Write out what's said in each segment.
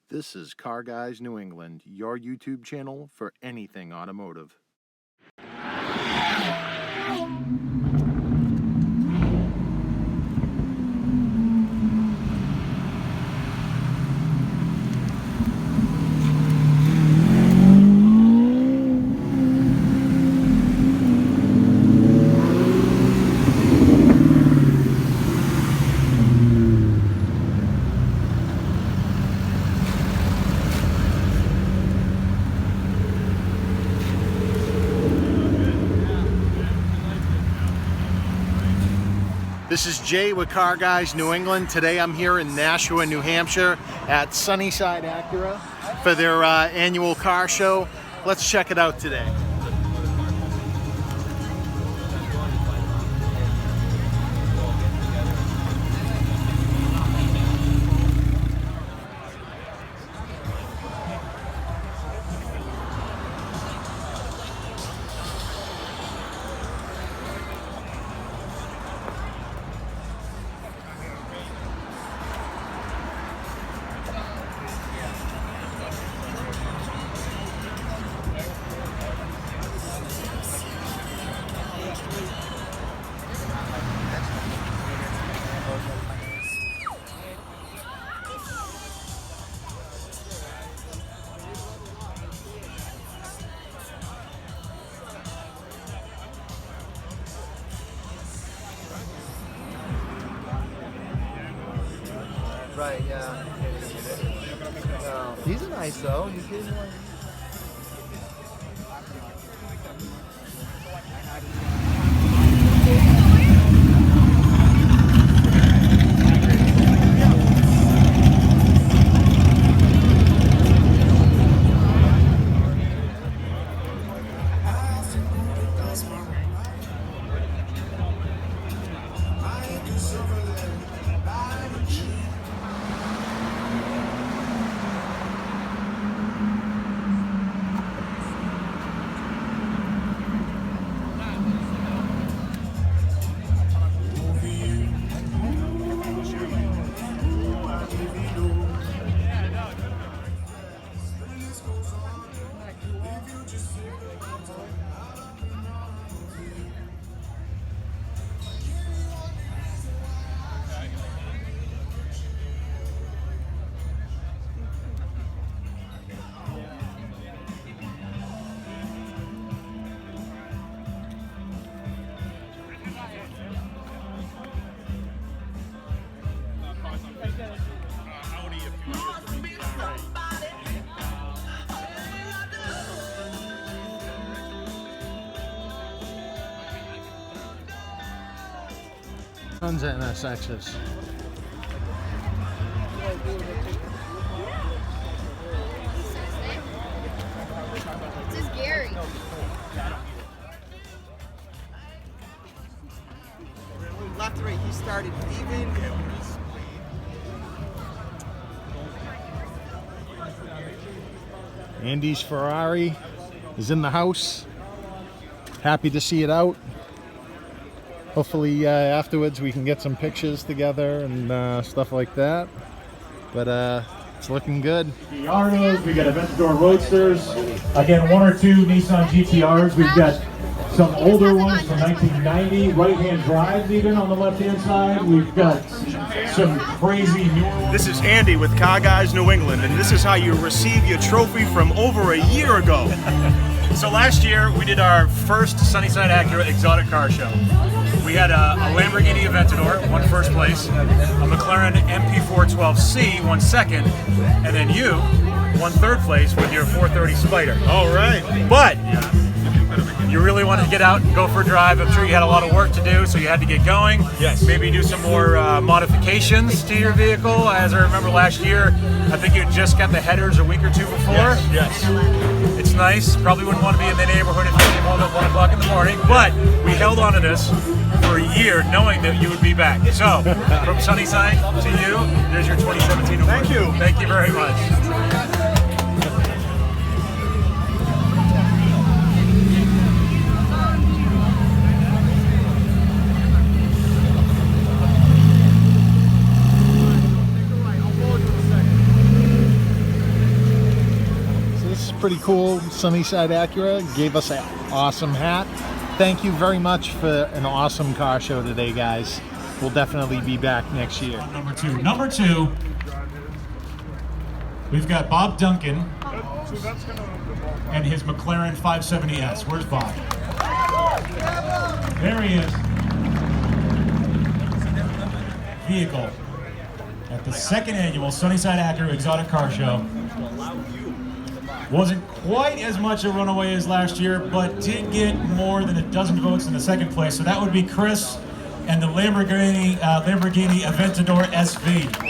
This is Car Guys New England, your YouTube channel for anything automotive. This is Jay with Car Guys New England. Today I'm here in Nashua, New Hampshire at Sunnyside Acura for their annual car show. Let's check it out today. Right, yeah. No, he's a nice though. He's getting one. Tons of NSXs. This is Gary. Left, right. He started leaving. Andy's Ferrari is in the house. Happy to see it out. Hopefully afterwards we can get some pictures together and stuff like that. But it's looking good. Giardos, we got Aventador Roadsters. Again, one or two Nissan GTRs. We've got some older ones from 1990, right-hand drives even on the left-hand side. We've got some crazy new ones. This is Andy with Car Guys New England, and this is how you receive your trophy from over a year ago. So last year we did our first Sunnyside Acura exotic car show. We had a Lamborghini Aventador, won first place, a McLaren MP412C won second, and then you won third place with your 430 Spider. All right. But you really wanted to get out and go for a drive. I'm sure you had a lot of work to do, so you had to get going. Yes. Maybe do some more modifications to your vehicle. As I remember last year, I think you had just got the headers a week or two before. Yes. It's nice. Probably wouldn't want to be in the neighborhood if you came home at 1 o'clock in the morning, but we held on to this for a year knowing that you would be back. So, from Sunnyside to you, there's your 2017 award. Thank you. Thank you very much. pretty cool. Sunnyside Acura gave us an awesome hat. Thank you very much for an awesome car show today, guys. We'll definitely be back next year. Number two, we've got Bob Duncan and his McLaren 570S. Where's Bob? There he is. Vehicle at the second annual Sunnyside Acura Exotic Car Show. Wasn't quite as much a runaway as last year, but did get more than a dozen votes in the second place. So that would be Chris and the Lamborghini Aventador SV.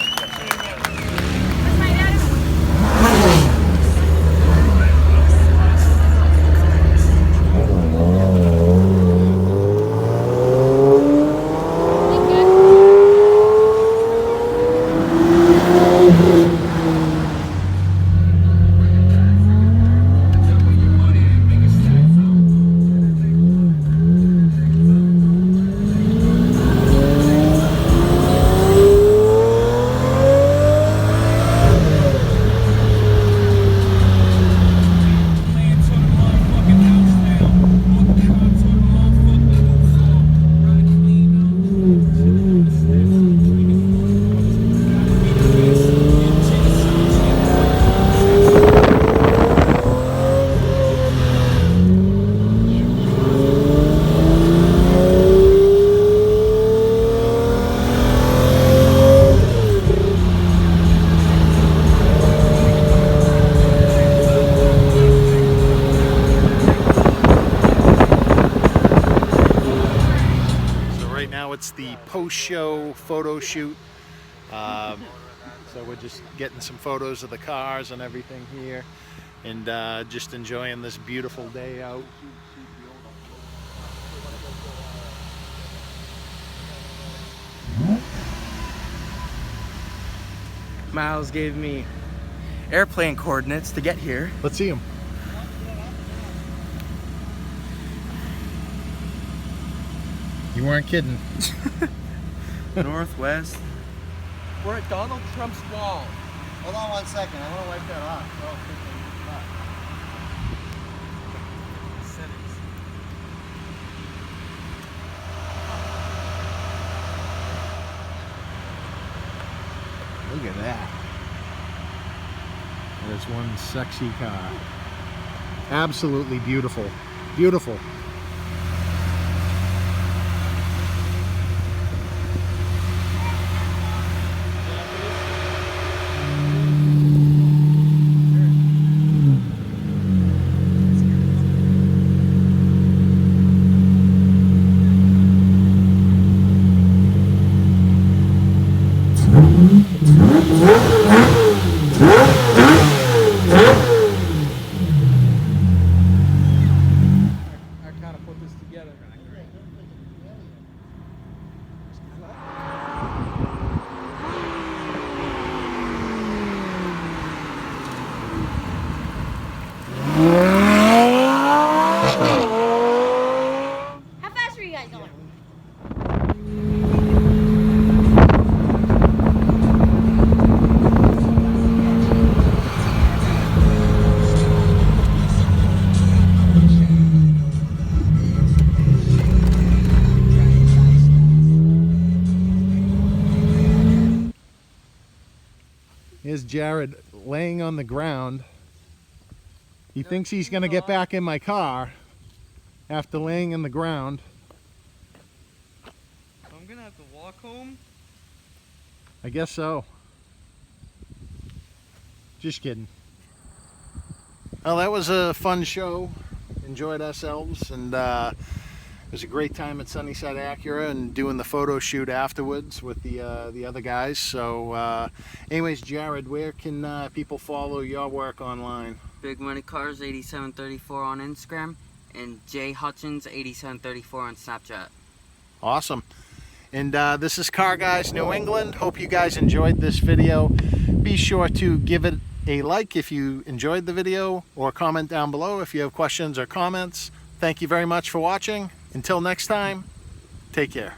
It's the post-show photo shoot. So we're just getting some photos of the cars and everything here, and just enjoying this beautiful day out. Miles gave me airplane coordinates to get here. Let's see them. You weren't kidding. Northwest. We're at Donald Trump's wall. Hold on 1 second. I want to wipe that off. Look at that. There's one sexy car. Absolutely beautiful. Beautiful. How fast were you guys going? Here's Jared laying on the ground. He thinks he's going to get back in my car after laying in the ground. I'm gonna have to walk home. I guess so. Just kidding. Well, that was a fun show. Enjoyed ourselves, and it was a great time at Sunnyside Acura and doing the photo shoot afterwards with the other guys. So anyways, Jared, where can people follow your work online? Big Money Cars 8734 on Instagram and J Hutchins 8734 on Snapchat. Awesome. And this is Car Guys New England. Hope you guys enjoyed this video. Be sure to give it a like if you enjoyed the video, or comment down below if you have questions or comments. Thank you very much for watching. Until next time, take care.